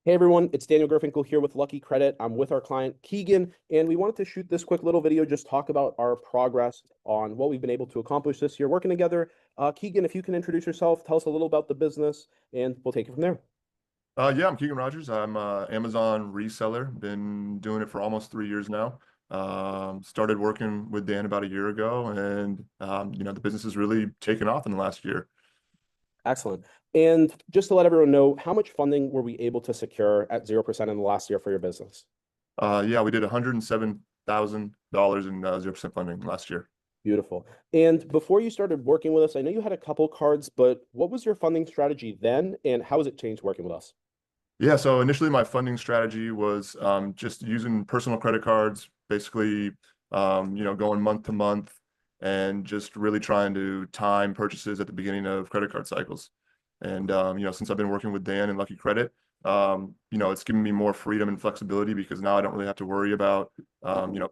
Hey everyone, it's Daniel Gerfinkel here with Lucky Credit. I'm with our client Keegan, and we wanted to shoot this quick little video, just talk about our progress on what we've been able to accomplish this year working together. Keegan, if you can introduce yourself, tell us a little about the business, and we'll take it from there. Yeah, I'm Keegan Rogers. I'm a Amazon reseller. Been doing it for almost 3 years now. Started working with Dan about a year ago, and the business has really taken off in the last year. Excellent. And just to let everyone know, how much funding were we able to secure at 0% in the last year for your business? Yeah, we did $107,000 in 0% funding last year. Beautiful. And before you started working with us, I know you had a couple cards, but what was your funding strategy then, and how has it changed working with us? Yeah, so initially my funding strategy was just using personal credit cards, basically, going month to month and just really trying to time purchases at the beginning of credit card cycles. And, since I've been working with Dan and Lucky Credit, it's given me more freedom and flexibility because now I don't really have to worry about,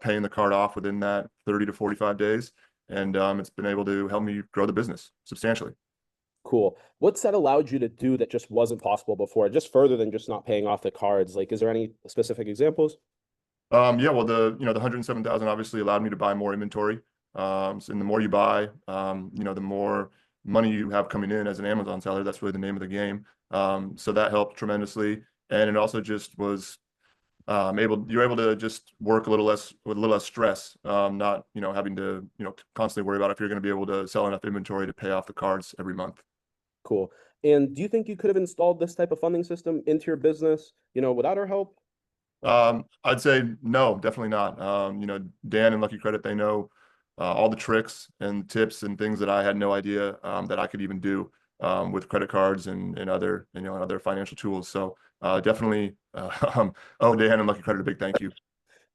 paying the card off within that 30 to 45 days. And it's been able to help me grow the business substantially. Cool. What's that allowed you to do that just wasn't possible before, just further than just not paying off the cards? Like, is there any specific examples? Yeah, well, the 107,000 obviously allowed me to buy more inventory. And the more you buy, the more money you have coming in as an Amazon seller. That's really the name of the game. So that helped tremendously. And it also just was you're able to just work a little less with a little less stress, not, having to, constantly worry about if you're going to be able to sell enough inventory to pay off the cards every month. Cool. And do you think you could have installed this type of funding system into your business, without our help? I'd say no, definitely not. Dan and Lucky Credit, they know all the tricks and tips and things that I had no idea that I could even do with credit cards and other and other financial tools. So definitely, oh, Dan and Lucky Credit, a big thank you.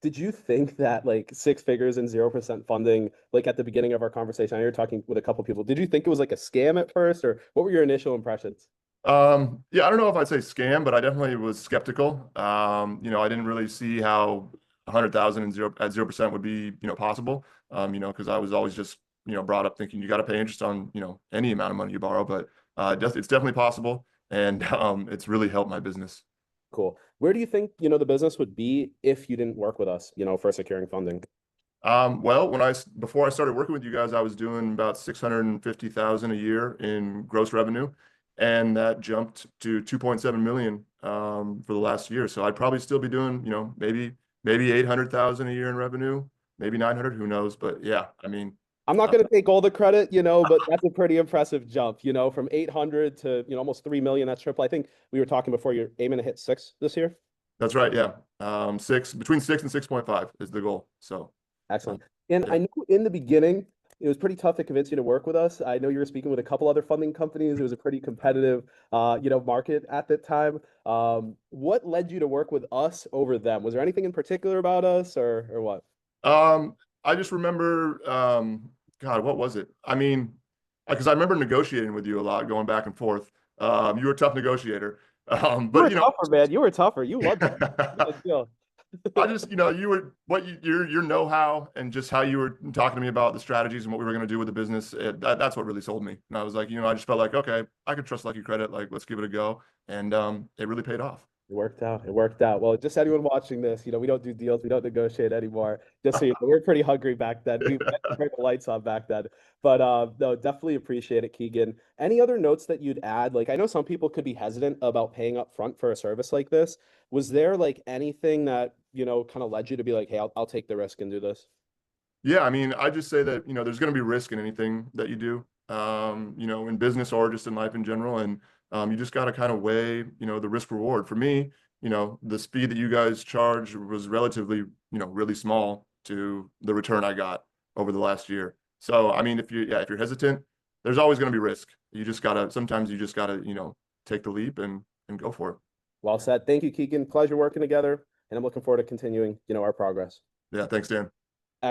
Did you think that like six figures and 0% funding, like at the beginning of our conversation, I know you're talking with a couple people, did you think it was like a scam at first, or what were your initial impressions? Yeah, I don't know if I'd say scam, but I definitely was skeptical. I didn't really see how 100,000 and zero at 0% would be, possible. Because I was always just, brought up thinking you got to pay interest on, any amount of money you borrow, but it's definitely possible, and it's really helped my business. Cool. Where do you think, the business would be if you didn't work with us, for securing funding? Well, before I started working with you guys, I was doing about 650,000 a year in gross revenue, and that jumped to 2.7 million for the last year. So I'd probably still be doing, maybe 800,000 a year in revenue, maybe 900, who knows? But yeah, I mean, I'm not uh, going to take all the credit, but that's a pretty impressive jump, from 800 to, almost 3 million. That's triple. I think we were talking before you're aiming to hit six this year. that's right. Yeah, between 6 and 6.5 is the goal. So uh, Excellent. And yeah. I know in the beginning, it was pretty tough to convince you to work with us. I know you were speaking with a couple other funding companies. It was a pretty competitive, market at that time. What led you to work with us over them? Was there anything in particular about us or what? I just remember, God, what was it? I mean, because I remember negotiating with you a lot, going back and forth. You were a tough negotiator, You but were tougher, man. You were tougher. You loved it. Good deal. I just, you were what your know-how and just how you were talking to me about the strategies and what we were going to do with the business. That's what really sold me. And I was like, I just felt like, okay, I could trust Lucky Credit. Like, let's give it a go, and it really paid off. It worked out. It worked out. Well, just anyone watching this, we don't do deals. We don't negotiate anymore. Just so you know, we were pretty hungry back then. We had to turn the lights on back then. But no, definitely appreciate it, Keegan. Any other notes that you'd add? Like, I know some people could be hesitant about paying up front for a service like this. Was there like anything that, kind of led you to be like, hey, I'll take the risk and do this? Yeah, I mean, I just say that, there's going to be risk in anything that you do, in business or just in life in general. And you just got to kind of weigh, the risk reward. For me, the speed that you guys charge was relatively, really small to the return I got over the last year. So, I mean, if you're hesitant, there's always going to be risk. Sometimes you just gotta, take the leap and go for it. Well said. Thank you, Keegan. Pleasure working together. And I'm looking forward to continuing, our progress. Yeah, thanks, Dan.